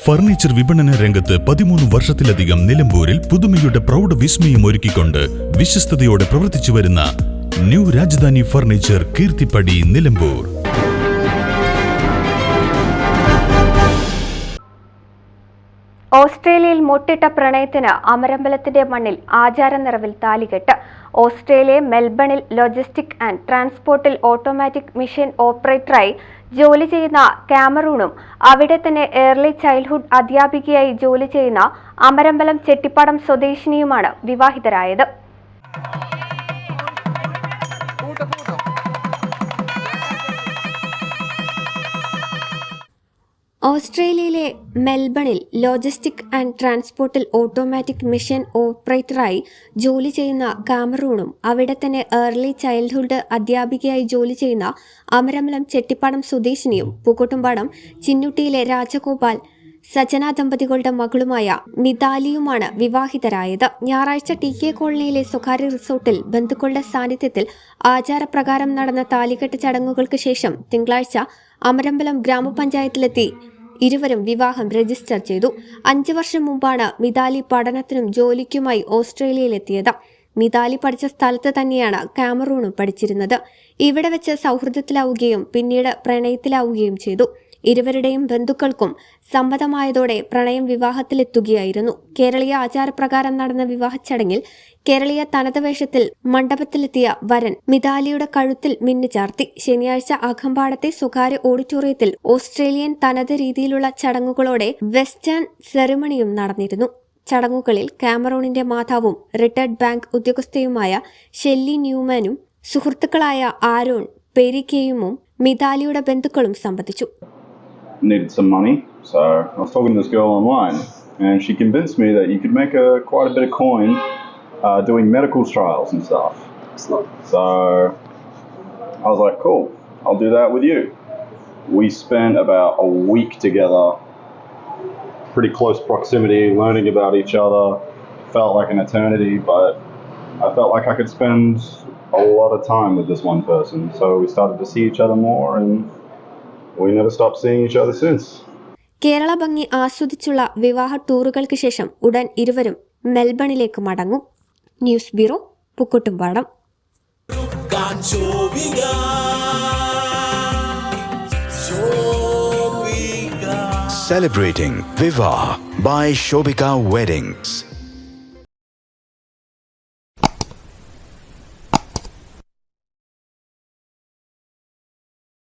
Furniture വിപണന രംഗത്ത് 13 വർഷത്തിലധികം നിലമ്പൂരിൽ പുതുമയുടെ പ്രൗഢ വിസ്മയം ഒരുക്കിക്കൊണ്ട് വിശ്വസ്തയോടെ പ്രവർത്തിച്ചു വരുന്ന ന്യൂ രാജധാനി ഫർണിച്ചർ കീർത്തിപ്പടി നിലമ്പൂർ. ഓസ്ട്രേലിയയിൽ മുട്ടിട്ട പ്രണയത്തിന് അമരമ്പലത്തിന്റെ മണ്ണിൽ ആചാര നിറവിൽ താലികെട്ട്. ഓസ്ട്രേലിയ മെൽബണിൽ ലോജിസ്റ്റിക് ആൻഡ് ട്രാൻസ്പോർട്ടിൽ ഓട്ടോമാറ്റിക് മെഷീൻ ഓപ്പറേറ്ററായി ജോലി ചെയ്യുന്ന കാമറൂണും അവിടെ തന്നെ ഏർലി ചൈൽഡ്ഹുഡ് അധ്യാപികയായി ജോലി ചെയ്യുന്ന അമരമ്പലം ചെട്ടിപ്പാടം സ്വദേശിനിയുമാണ് വിവാഹിതരായത്. ഓസ്ട്രേലിയയിലെ മെൽബണിൽ ലോജിസ്റ്റിക് ആൻഡ് ട്രാൻസ്പോർട്ടിൽ ഓട്ടോമാറ്റിക് മെഷീൻ ഓപ്പറേറ്ററായി ജോലി ചെയ്യുന്ന കാമറൂണും അവിടെ തന്നെ ഏർലി ചൈൽഡ്ഹുഡ് അധ്യാപികയായി ജോലി ചെയ്യുന്ന അമരമ്പലം ചെട്ടിപ്പാടം സ്വദേശിനിയും പൂക്കോട്ടുംപാടം ചിന്നുട്ടിയിലെ രാജഗോപാൽ സജന ദമ്പതികളുടെ മകളുമായ മിതാലിയുമാണ് വിവാഹിതരായത്. ഞായറാഴ്ച TK കോളനിയിലെ സ്വകാര്യ റിസോർട്ടിൽ ബന്ധുക്കളുടെ സാന്നിധ്യത്തിൽ ആചാരപ്രകാരം നടന്ന താലികെട്ട് ചടങ്ങുകൾക്ക് ശേഷം തിങ്കളാഴ്ച അമരമ്പലം ഗ്രാമപഞ്ചായത്തിലെത്തി ഇരുവരും വിവാഹം രജിസ്റ്റർ ചെയ്തു. 5 വർഷം മുമ്പാണ് മിതാലി പഠനത്തിനും ജോലിക്കുമായി ഓസ്ട്രേലിയയിലെത്തിയത്. മിതാലി പഠിച്ച സ്ഥലത്ത് തന്നെയാണ് കാമറൂണും പഠിച്ചിരുന്നത്. ഇവിടെ വെച്ച് സൗഹൃദത്തിലാവുകയും പിന്നീട് പ്രണയത്തിലാവുകയും ചെയ്തു. ഇരുവരുടെയും ബന്ധുക്കൾക്കും സമ്മതമായതോടെ പ്രണയം വിവാഹത്തിലെത്തുകയായിരുന്നു. കേരളീയ ആചാരപ്രകാരം നടന്ന വിവാഹ ചടങ്ങിൽ കേരളീയ തനത് വേഷത്തിൽ മണ്ഡപത്തിലെത്തിയ വരൻ മിതാലിയുടെ കഴുത്തിൽ മിന്നു ചാർത്തി. ശനിയാഴ്ച അകമ്പാടത്തെ സ്വകാര്യ ഓഡിറ്റോറിയത്തിൽ ഓസ്ട്രേലിയൻ തനത് രീതിയിലുള്ള ചടങ്ങുകളോടെ വെസ്റ്റേൺ സെറിമണിയും നടന്നിരുന്നു. ചടങ്ങുകളിൽ കാമറൂണിന്റെ മാതാവും റിട്ടയർഡ് ബാങ്ക് ഉദ്യോഗസ്ഥയുമായ ഷെല്ലി ന്യൂമാനും സുഹൃത്തുക്കളായ ആരോൺ പെരിക്കെയുമും മിതാലിയുടെ ബന്ധുക്കളും സംബന്ധിച്ചു. Needed some money, so I was talking to this girl online, and she convinced me that you could make quite a bit of coin doing medical trials and stuff. So I was like, cool, I'll do that with you. We spent about a week together, pretty close proximity, learning about each other. Felt like an eternity, but I felt like I could spend a lot of time with this one person. So we started to see each other more, and we never stopped seeing each other since. Kerala ഭംഗി ആസ്വദിച്ചുള്ള വിവാഹ ടൂറുകൾക്ക് ശേഷം ഉടൻ ഇരുവരും മെൽബണിലേക്ക് മടങ്ങും. News bureau, Pookkottumpadam. Celebrating Viva by Shobika Weddings.